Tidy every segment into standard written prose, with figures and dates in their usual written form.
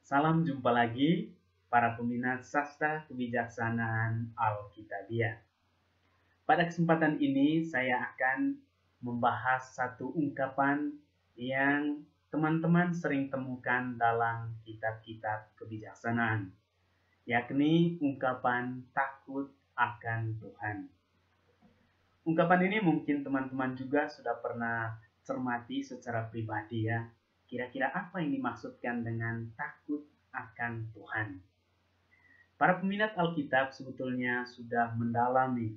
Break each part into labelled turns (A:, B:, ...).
A: Salam jumpa lagi para peminat sastra kebijaksanaan Alkitabiah. Pada kesempatan ini saya akan membahas satu ungkapan yang teman-teman sering temukan dalam kitab-kitab kebijaksanaan, yakni ungkapan takut akan Tuhan. Ungkapan ini mungkin teman-teman juga sudah pernah cermati secara pribadi ya. Kira-kira apa yang dimaksudkan dengan takut akan Tuhan? Para peminat Alkitab sebetulnya sudah mendalami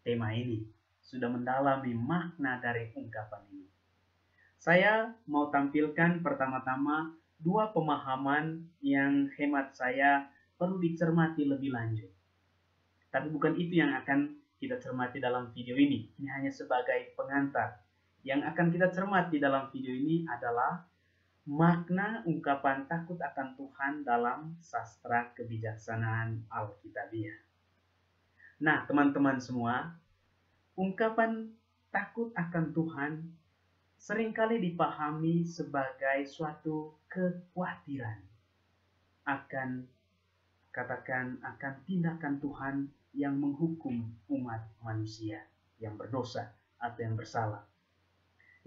A: tema ini, sudah mendalami makna dari ungkapan ini. Saya mau tampilkan pertama-tama dua pemahaman yang hemat saya perlu dicermati lebih lanjut. Tapi bukan itu yang akan kita cermati dalam video ini. Ini hanya sebagai pengantar. Yang akan kita cermati dalam video ini adalah makna ungkapan takut akan Tuhan dalam sastra kebijaksanaan Alkitabiah. Nah, teman-teman semua, ungkapan takut akan Tuhan seringkali dipahami sebagai suatu kekhawatiran akan tindakan Tuhan yang menghukum umat manusia yang berdosa atau yang bersalah.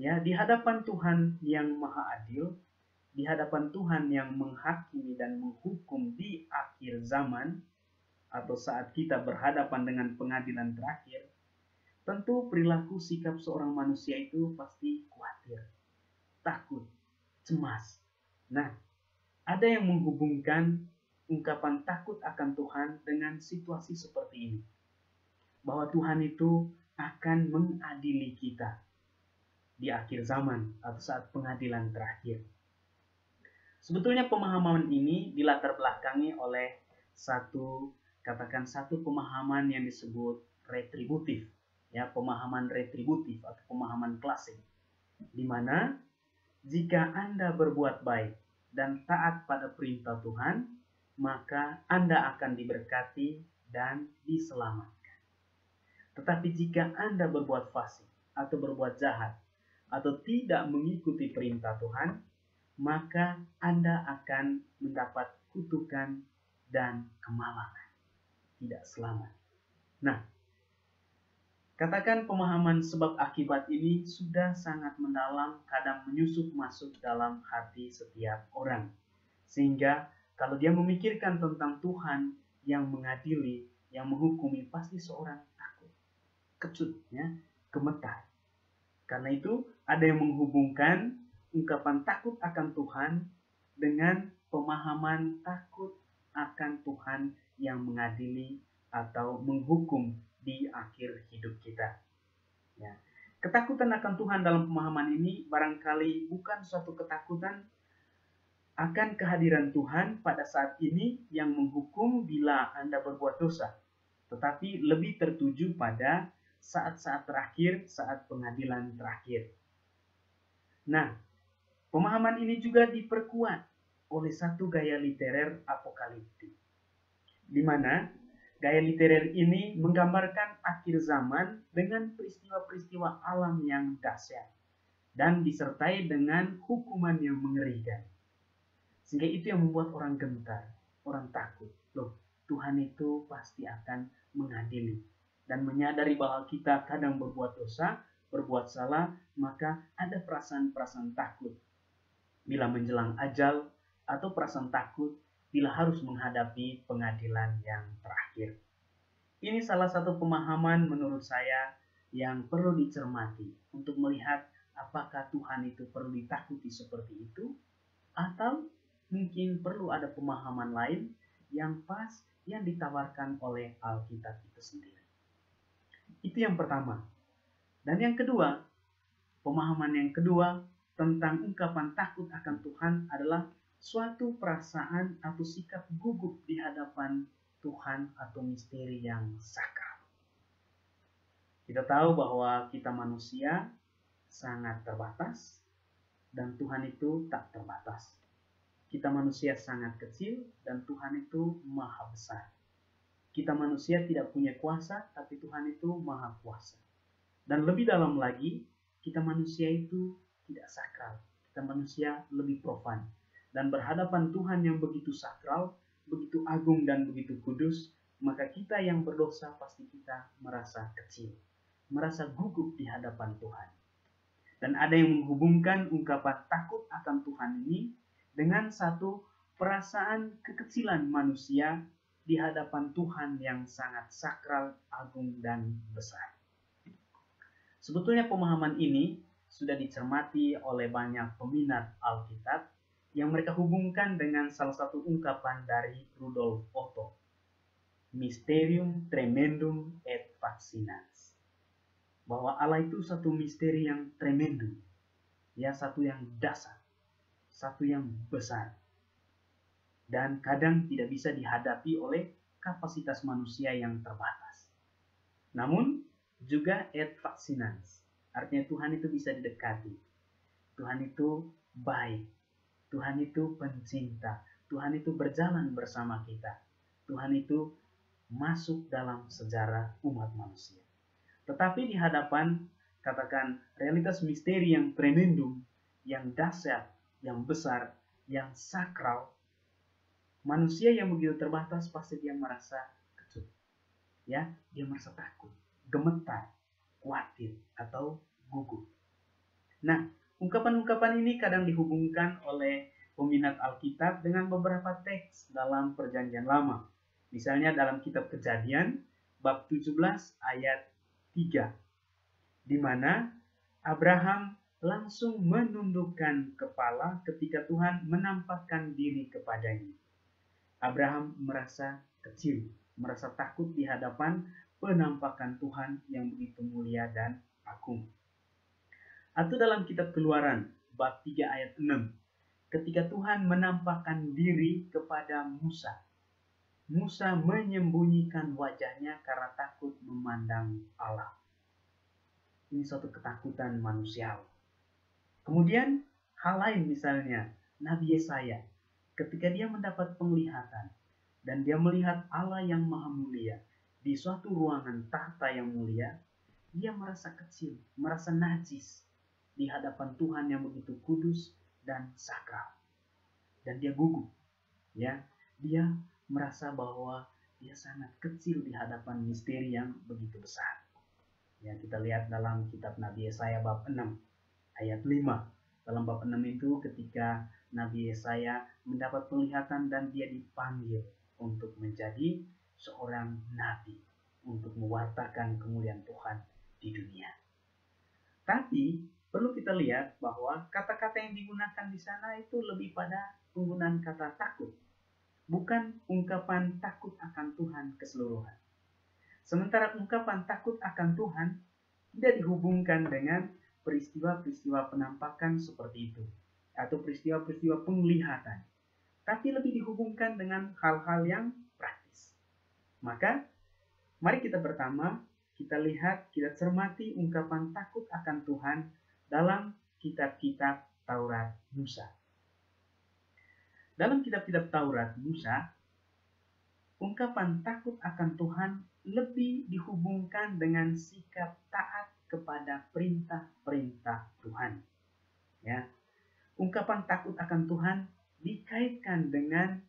A: Ya, di hadapan Tuhan yang Maha Adil, di hadapan Tuhan yang menghakimi dan menghukum di akhir zaman atau saat kita berhadapan dengan pengadilan terakhir, tentu perilaku sikap seorang manusia itu pasti khawatir, takut, cemas. Nah, ada yang menghubungkan ungkapan takut akan Tuhan dengan situasi seperti ini. Bahwa Tuhan itu akan mengadili kita di akhir zaman atau saat pengadilan terakhir. Sebetulnya pemahaman ini dilatar belakangi oleh satu pemahaman yang disebut retributif, ya, pemahaman retributif atau pemahaman klasik, di mana jika Anda berbuat baik dan taat pada perintah Tuhan, maka Anda akan diberkati dan diselamatkan. Tetapi jika Anda berbuat fasik atau berbuat jahat atau tidak mengikuti perintah Tuhan, maka Anda akan mendapat kutukan dan kemalangan, tidak selamat. Nah, katakan pemahaman sebab akibat ini sudah sangat mendalam, kadang menyusup masuk dalam hati setiap orang. Sehingga kalau dia memikirkan tentang Tuhan yang mengadili, yang menghukumi, pasti seorang takut, kecut, ya, gemetar. Karena itu ada yang menghubungkan ungkapan takut akan Tuhan dengan pemahaman takut akan Tuhan yang mengadili atau menghukum di akhir hidup kita. Ya. Ketakutan akan Tuhan dalam pemahaman ini barangkali bukan suatu ketakutan akan kehadiran Tuhan pada saat ini yang menghukum bila Anda berbuat dosa, tetapi lebih tertuju pada saat-saat terakhir, saat pengadilan terakhir. Nah, pemahaman ini juga diperkuat oleh satu gaya literer apokaliptik, di mana gaya literer ini menggambarkan akhir zaman dengan peristiwa-peristiwa alam yang dahsyat dan disertai dengan hukuman yang mengerikan. Sehingga itu yang membuat orang gentar, orang takut. Loh, Tuhan itu pasti akan mengadili. Dan menyadari bahwa kita kadang berbuat dosa, berbuat salah, maka ada perasaan-perasaan takut bila menjelang ajal, atau perasaan takut bila harus menghadapi pengadilan yang terakhir. Ini salah satu pemahaman menurut saya yang perlu dicermati untuk melihat apakah Tuhan itu perlu ditakuti seperti itu, atau mungkin perlu ada pemahaman lain yang pas yang ditawarkan oleh Alkitab itu sendiri. Itu yang pertama. Dan yang kedua, pemahaman yang kedua tentang ungkapan takut akan Tuhan adalah suatu perasaan atau sikap gugup di hadapan Tuhan atau misteri yang sakral. Kita tahu bahwa kita manusia sangat terbatas dan Tuhan itu tak terbatas. Kita manusia sangat kecil dan Tuhan itu maha besar. Kita manusia tidak punya kuasa, tapi Tuhan itu maha kuasa. Dan lebih dalam lagi, kita manusia itu tidak sakral. Kita manusia lebih profan. dan berhadapan Tuhan yang begitu sakral, begitu agung dan begitu kudus, maka kita yang berdosa pasti kita merasa kecil, merasa gugup di hadapan Tuhan. Dan ada yang menghubungkan ungkapan takut akan Tuhan ini dengan satu perasaan kekecilan manusia di hadapan Tuhan yang sangat sakral, agung, dan besar. Sebetulnya pemahaman ini sudah dicermati oleh banyak peminat Alkitab yang mereka hubungkan dengan salah satu ungkapan dari Rudolf Otto, Mysterium tremendum et fascinans. Bahwa Allah itu satu misteri yang tremendum, ya, satu yang dasar, satu yang besar, dan kadang tidak bisa dihadapi oleh kapasitas manusia yang terbatas. Namun juga et fascinans, artinya Tuhan itu bisa didekati, Tuhan itu baik, Tuhan itu pencinta, Tuhan itu berjalan bersama kita, Tuhan itu masuk dalam sejarah umat manusia. Tetapi di hadapan, katakan, realitas misteri yang tremendum, yang dahsyat, yang besar, yang sakral, manusia yang begitu terbatas pasti dia merasa kecut, ya, dia merasa takut, gemetar, khawatir, atau gugup. Nah, ungkapan-ungkapan ini kadang dihubungkan oleh peminat Alkitab dengan beberapa teks dalam Perjanjian Lama. Misalnya dalam kitab Kejadian bab 17 ayat 3, di mana Abraham langsung menundukkan kepala ketika Tuhan menampakkan diri kepadanya. Abraham merasa kecil, merasa takut di hadapan penampakan Tuhan yang begitu mulia dan agung. Atau dalam kitab Keluaran bab 3 ayat 6, ketika Tuhan menampakkan diri kepada Musa, Musa menyembunyikan wajahnya karena takut memandang Allah. Ini suatu ketakutan manusiawi. Kemudian hal lain, misalnya Nabi Yesaya, ketika dia mendapat penglihatan dan dia melihat Allah yang maha mulia di suatu ruangan tahta yang mulia, dia merasa kecil, merasa najis di hadapan Tuhan yang begitu kudus dan sakral. Dan dia gugup, ya. Dia merasa bahwa dia sangat kecil di hadapan misteri yang begitu besar. Ya, kita lihat dalam kitab Nabi Yesaya bab 6 ayat 5. Dalam bab 6 itu ketika Nabi Yesaya mendapat penglihatan dan dia dipanggil untuk menjadi seorang nabi, untuk mewartakan kemuliaan Tuhan di dunia. Tapi perlu kita lihat bahwa kata-kata yang digunakan di sana itu lebih pada penggunaan kata takut, bukan ungkapan takut akan Tuhan keseluruhan. Sementara ungkapan takut akan Tuhan tidak dihubungkan dengan peristiwa-peristiwa penampakan seperti itu, atau peristiwa-peristiwa penglihatan, tapi lebih dihubungkan dengan hal-hal yang praktis. Maka, mari kita pertama, kita lihat, kita cermati ungkapan takut akan Tuhan dalam kitab-kitab Taurat Musa. Dalam kitab-kitab Taurat Musa, ungkapan takut akan Tuhan lebih dihubungkan dengan sikap taat kepada perintah-perintah Tuhan. Ya, ungkapan takut akan Tuhan dikaitkan dengan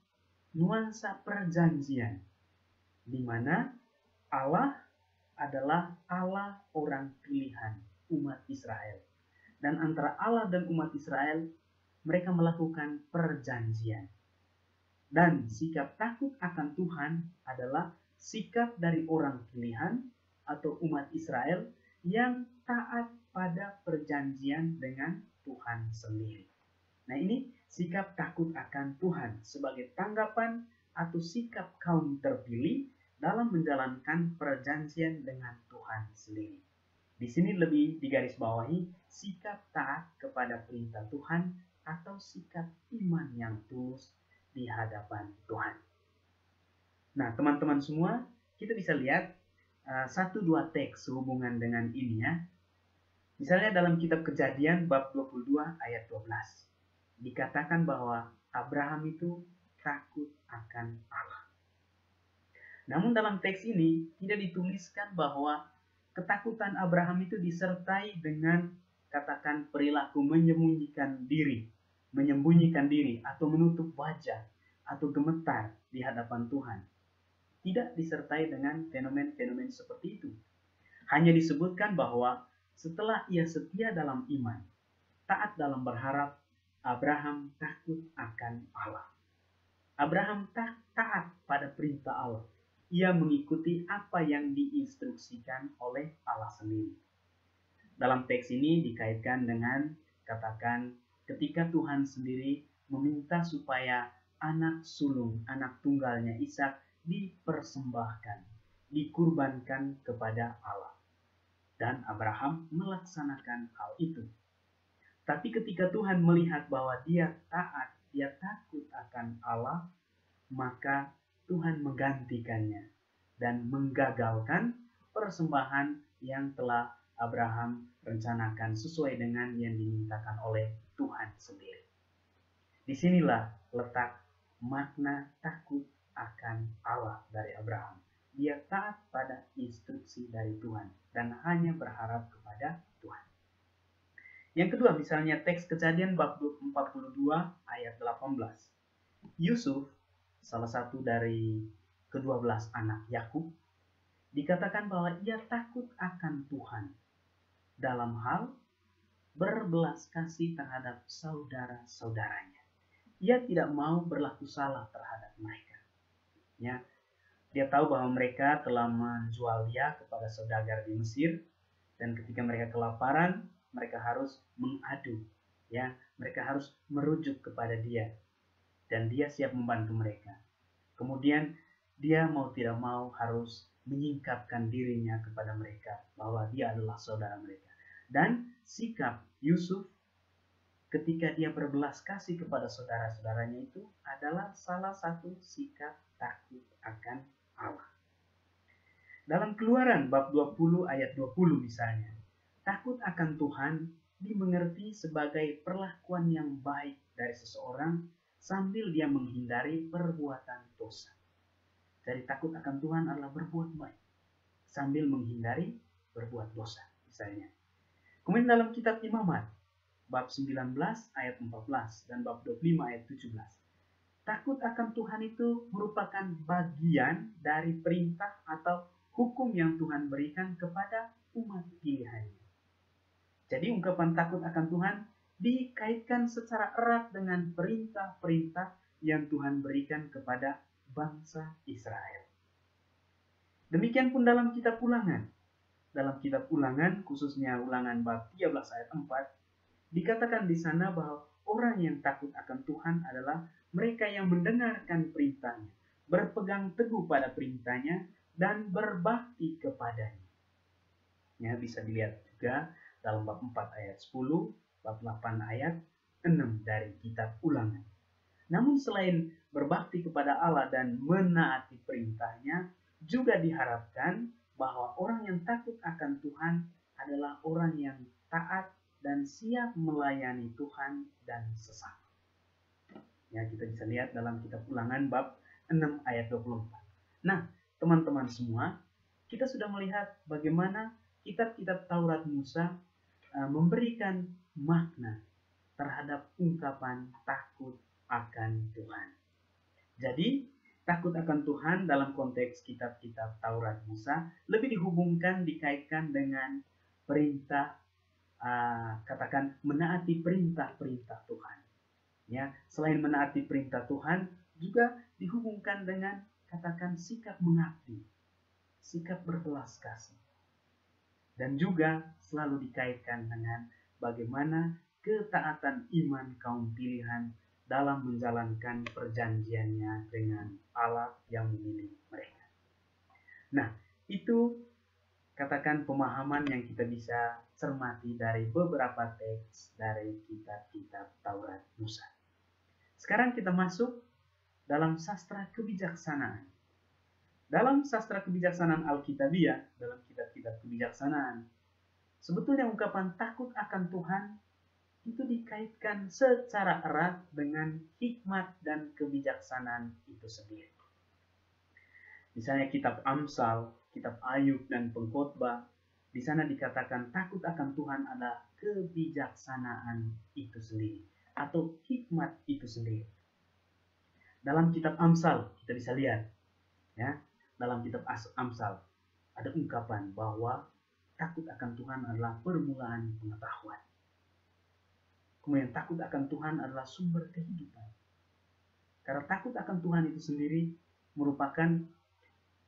A: nuansa perjanjian, di mana Allah adalah Allah orang pilihan umat Israel. Dan antara Allah dan umat Israel, mereka melakukan perjanjian. Dan sikap takut akan Tuhan adalah sikap dari orang pilihan atau umat Israel yang taat pada perjanjian dengan Tuhan sendiri. Nah, ini sikap takut akan Tuhan sebagai tanggapan atau sikap kaum terpilih dalam menjalankan perjanjian dengan Tuhan sendiri. Di sini lebih digarisbawahi sikap taat kepada perintah Tuhan atau sikap iman yang tulus di hadapan Tuhan. Nah, teman-teman semua, kita bisa lihat 1-2 teks sehubungan dengan ini, ya. Misalnya dalam kitab Kejadian bab 22 ayat 12. Dikatakan bahwa Abraham itu takut akan Allah. Namun dalam teks ini tidak dituliskan bahwa ketakutan Abraham itu disertai dengan, katakan, perilaku menyembunyikan diri menyembunyikan diri atau menutup wajah atau gemetar di hadapan Tuhan. Tidak disertai dengan fenomen-fenomen seperti itu. Hanya disebutkan bahwa setelah ia setia dalam iman, taat dalam berharap, Abraham takut akan Allah. Abraham taat pada perintah Allah. Ia mengikuti apa yang diinstruksikan oleh Allah sendiri. Dalam teks ini dikaitkan dengan katakan ketika Tuhan sendiri meminta supaya anak sulung, anak tunggalnya Ishak dipersembahkan, dikurbankan kepada Allah. Dan Abraham melaksanakan hal itu. Tapi ketika Tuhan melihat bahwa dia taat, dia takut akan Allah, maka Tuhan menggantikannya dan menggagalkan persembahan yang telah Abraham rencanakan sesuai dengan yang dimintakan oleh Tuhan sendiri. Disinilah letak makna takut akan Allah dari Abraham. Dia taat pada instruksi dari Tuhan dan hanya berharap kepada Tuhan. Yang kedua, misalnya teks Kejadian bab 42 ayat 18. Yusuf, salah satu dari ke-12 anak Yakub, dikatakan bahwa ia takut akan Tuhan dalam hal berbelas kasih terhadap saudara-saudaranya. Ia tidak mau berlaku salah terhadap mereka. Ya, dia tahu bahwa mereka telah menjual dia kepada saudagar di Mesir, dan ketika mereka kelaparan, mereka harus mengadu, ya, mereka harus merujuk kepada dia, dan dia siap membantu mereka. Kemudian dia mau tidak mau harus menyingkapkan dirinya kepada mereka bahwa dia adalah saudara mereka. Dan sikap Yusuf ketika dia berbelas kasih kepada saudara-saudaranya itu adalah salah satu sikap takut akan Allah. Dalam Keluaran bab 20 ayat 20 misalnya, takut akan Tuhan dimengerti sebagai perlakuan yang baik dari seseorang sambil dia menghindari perbuatan dosa. Jadi takut akan Tuhan adalah berbuat baik sambil menghindari berbuat dosa misalnya. Kemudian dalam kitab Imamat bab 19 ayat 14 dan bab 25 ayat 17. Takut akan Tuhan itu merupakan bagian dari perintah atau hukum yang Tuhan berikan kepada umat pilihannya. Jadi ungkapan takut akan Tuhan dikaitkan secara erat dengan perintah-perintah yang Tuhan berikan kepada bangsa Israel. Demikian pun dalam kitab Ulangan. Dalam kitab Ulangan, khususnya Ulangan bab 13 ayat 4, dikatakan di sana bahwa orang yang takut akan Tuhan adalah mereka yang mendengarkan perintahnya, berpegang teguh pada perintahnya, dan berbakti kepadanya. Ya, bisa dilihat juga dalam bab 4 ayat 10, bab 8 ayat 6 dari kitab Ulangan. Namun selain berbakti kepada Allah dan menaati perintahnya, juga diharapkan bahwa orang yang takut akan Tuhan adalah orang yang taat dan siap melayani Tuhan dan sesama. Ya, kita bisa lihat dalam kitab Ulangan bab 6 ayat 24. Nah, teman-teman semua, kita sudah melihat bagaimana kitab-kitab Taurat Musa memberikan makna terhadap ungkapan takut akan Tuhan. Jadi, takut akan Tuhan dalam konteks kitab-kitab Taurat Musa lebih dihubungkan, dikaitkan dengan perintah, katakan menaati perintah-perintah Tuhan. Ya, selain menaati perintah Tuhan, juga dihubungkan dengan katakan sikap mengabdi, sikap berbelas kasih. Dan juga selalu dikaitkan dengan bagaimana ketaatan iman kaum pilihan dalam menjalankan perjanjiannya dengan Allah yang memilih mereka. Nah, itu katakan pemahaman yang kita bisa cermati dari beberapa teks dari kitab-kitab Taurat Musa. Sekarang kita masuk dalam sastra kebijaksanaan. Dalam sastra kebijaksanaan Alkitabiah, dalam kitab-kitab kebijaksanaan, sebetulnya ungkapan takut akan Tuhan itu dikaitkan secara erat dengan hikmat dan kebijaksanaan itu sendiri. Misalnya kitab Amsal, kitab Ayub dan Pengkhotbah, di sana dikatakan takut akan Tuhan adalah kebijaksanaan itu sendiri. atau hikmat itu sendiri. Dalam kitab Amsal kita bisa lihat, ya, dalam kitab Amsal ada ungkapan bahwa takut akan Tuhan adalah permulaan pengetahuan. Kemudian takut akan Tuhan adalah sumber kehidupan. Karena takut akan Tuhan itu sendiri merupakan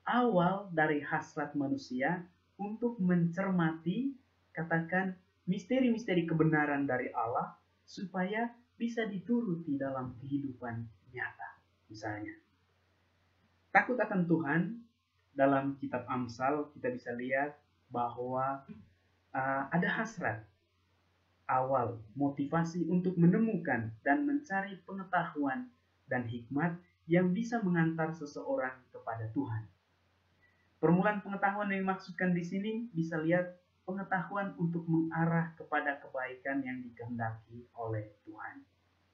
A: awal dari hasrat manusia untuk mencermati, katakan, misteri-misteri kebenaran dari Allah supaya bisa dituruti dalam kehidupan nyata. Misalnya, takut akan Tuhan dalam kitab Amsal kita bisa lihat bahwa ada hasrat awal, motivasi untuk menemukan dan mencari pengetahuan dan hikmat yang bisa mengantar seseorang kepada Tuhan. Permulaan pengetahuan yang dimaksudkan di sini bisa lihat pengetahuan untuk mengarah kepada kebaikan yang dikehendaki oleh Tuhan.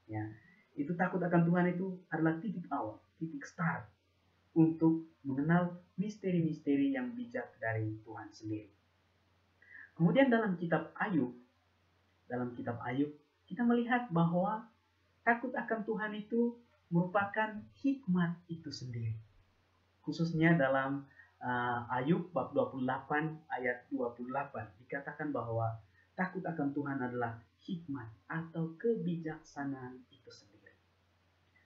A: Ya, itu takut akan Tuhan itu adalah titik awal, titik start untuk mengenal misteri-misteri yang bijak dari Tuhan sendiri. Kemudian dalam kitab Ayub kita melihat bahwa takut akan Tuhan itu merupakan hikmat itu sendiri. Khususnya dalam Ayub bab 28 ayat 28 dikatakan bahwa takut akan Tuhan adalah hikmat atau kebijaksanaan itu sendiri.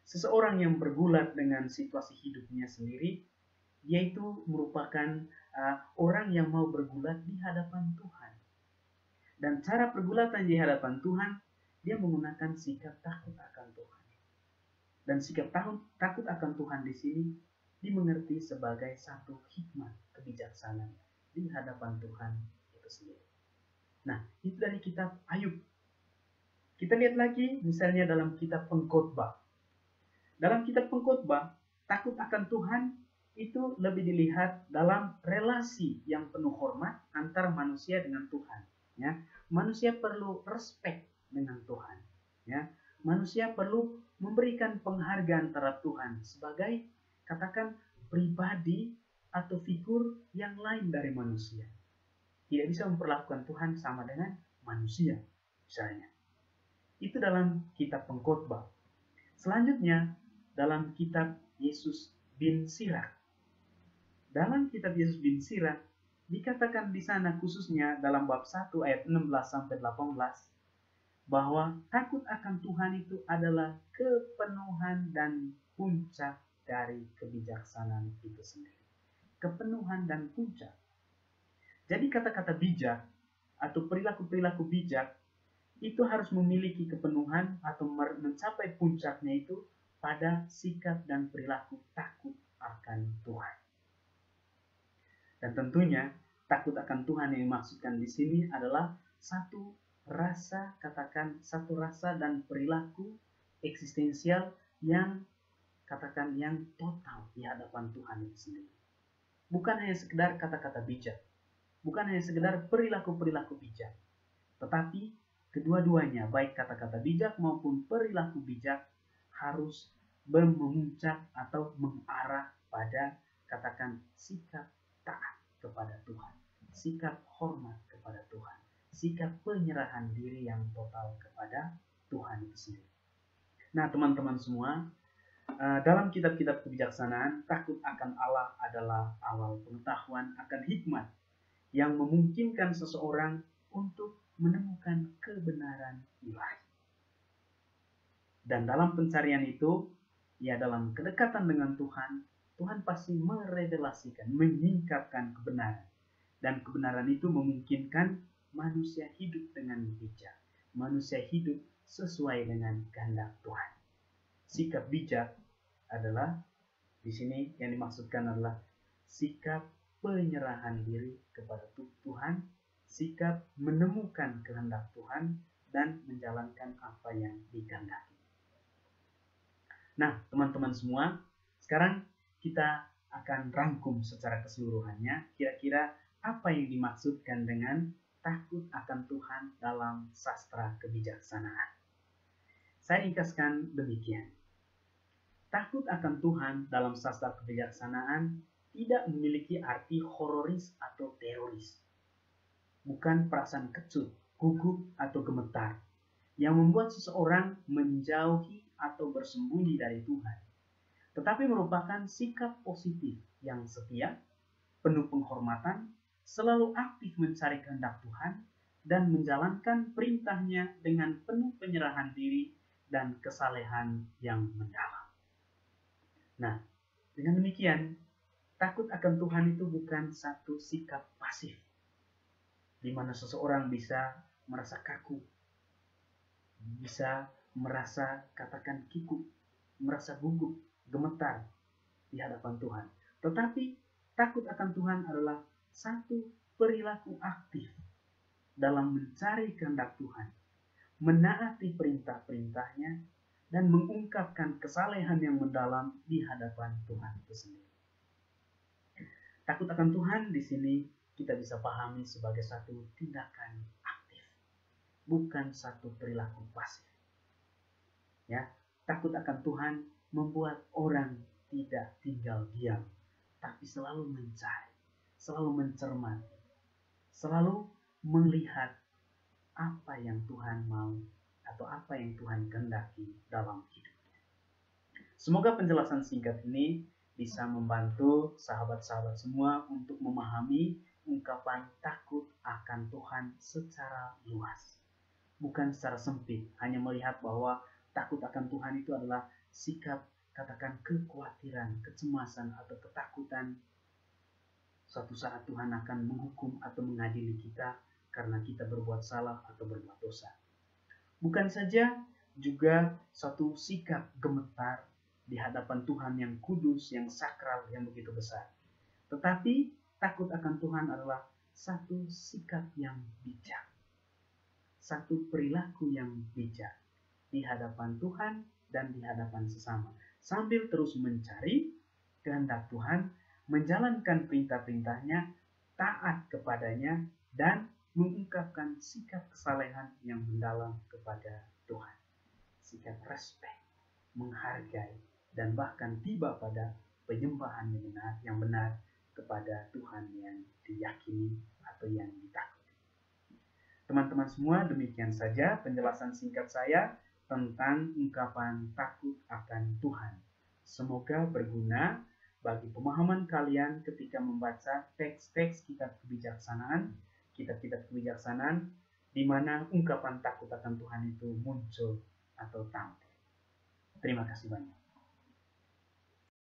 A: Seseorang yang bergulat dengan situasi hidupnya sendiri, yaitu merupakan orang yang mau bergulat di hadapan Tuhan. Dan cara pergulatan di hadapan Tuhan, dia menggunakan sikap takut akan Tuhan. Dan sikap takut akan Tuhan di sini dimengerti sebagai satu hikmat kebijaksanaan di hadapan Tuhan itu sendiri. Nah, itu dari kitab Ayub. Kita lihat lagi misalnya dalam kitab Pengkhotbah. Dalam kitab Pengkhotbah, takut akan Tuhan itu lebih dilihat dalam relasi yang penuh hormat antara manusia dengan Tuhan. Ya, manusia perlu respect dengan Tuhan. Ya, manusia perlu memberikan penghargaan terhadap Tuhan sebagai, katakan, pribadi atau figur yang lain dari manusia. Tidak bisa memperlakukan Tuhan sama dengan manusia, misalnya. Itu dalam kitab Pengkhotbah. Selanjutnya, dalam kitab Yesus bin Sirak. Dalam kitab Yesus bin Sirak, dikatakan di sana khususnya dalam bab 1 ayat 16-18, bahwa takut akan Tuhan itu adalah kepenuhan dan puncak dari kebijaksanaan itu sendiri. Kepenuhan dan puncak. Jadi kata-kata bijak atau perilaku-perilaku bijak itu harus memiliki kepenuhan atau mencapai puncaknya itu pada sikap dan perilaku takut akan Tuhan. Dan tentunya takut akan Tuhan yang dimaksudkan di sini adalah satu rasa, katakan satu rasa dan perilaku eksistensial yang, katakan, yang total di hadapan Tuhan itu sendiri. Bukan hanya sekedar kata-kata bijak, bukan hanya sekedar perilaku-perilaku bijak, tetapi kedua-duanya, baik kata-kata bijak maupun perilaku bijak, harus memuncak atau mengarah pada, katakan, sikap taat kepada Tuhan, sikap hormat kepada Tuhan, sikap penyerahan diri yang total kepada Tuhan itu sendiri. Nah, teman-teman semua, dalam kitab-kitab kebijaksanaan, takut akan Allah adalah awal pengetahuan akan hikmat yang memungkinkan seseorang untuk menemukan kebenaran ilahi. Dan dalam pencarian itu, ya, dalam kedekatan dengan Tuhan, Tuhan pasti merevelasikan, menyingkapkan kebenaran. Dan kebenaran itu memungkinkan manusia hidup dengan bijak. Manusia hidup sesuai dengan kehendak Tuhan. Sikap bijak adalah, di sini yang dimaksudkan adalah sikap penyerahan diri kepada Tuhan, sikap menemukan kehendak Tuhan, dan menjalankan apa yang dikehendaki. Nah, teman-teman semua, sekarang kita akan rangkum secara keseluruhannya kira-kira apa yang dimaksudkan dengan takut akan Tuhan dalam sastra kebijaksanaan. Saya ringkaskan demikian. Takut akan Tuhan dalam sastra kebijaksanaan tidak memiliki arti hororis atau teroris. Bukan perasaan kecut, gugup, atau gemetar. yang membuat seseorang menjauhi atau bersembunyi dari Tuhan, tetapi merupakan sikap positif yang setia, penuh penghormatan, selalu aktif mencari kehendak Tuhan, dan menjalankan perintahnya dengan penuh penyerahan diri dan kesalehan yang mendalam. Nah, dengan demikian, takut akan Tuhan itu bukan satu sikap pasif, di mana seseorang bisa merasa kaku, bisa merasa katakan kikuk, merasa gugup, gemetar di hadapan Tuhan. Tetapi takut akan Tuhan adalah satu perilaku aktif dalam mencari kehendak Tuhan, menaati perintah-perintahnya, dan mengungkapkan kesalehan yang mendalam di hadapan Tuhan itu sendiri. Takut akan Tuhan di sini kita bisa pahami sebagai satu tindakan aktif, bukan satu perilaku pasif. Ya, takut akan Tuhan membuat orang tidak tinggal diam, tapi selalu mencari, selalu mencermati, selalu melihat apa yang Tuhan mau atau apa yang Tuhan kehendaki dalam hidupnya. Semoga penjelasan singkat ini bisa membantu sahabat-sahabat semua untuk memahami ungkapan takut akan Tuhan secara luas. Bukan secara sempit, hanya melihat bahwa takut akan Tuhan itu adalah sikap, katakan kekhawatiran, kecemasan atau ketakutan suatu saat Tuhan akan menghukum atau mengadili kita karena kita berbuat salah atau berbuat dosa. Bukan saja juga suatu sikap gemetar di hadapan Tuhan yang kudus, yang sakral, yang begitu besar. Tetapi takut akan Tuhan adalah satu sikap yang bijak, satu perilaku yang bijak di hadapan Tuhan dan di hadapan sesama, sambil terus mencari kehendak Tuhan, menjalankan perintah-perintahnya, taat kepadanya, dan mengungkapkan sikap kesalehan yang mendalam kepada Tuhan. Sikap respek, menghargai, dan bahkan tiba pada penyembahan yang benar kepada Tuhan yang diyakini atau yang ditakuti. Teman-teman semua, demikian saja penjelasan singkat saya tentang ungkapan takut akan Tuhan. Semoga berguna bagi pemahaman kalian ketika membaca teks-teks kitab-kitab kebijaksanaan, di mana ungkapan takut akan Tuhan itu muncul atau tampil. Terima kasih banyak.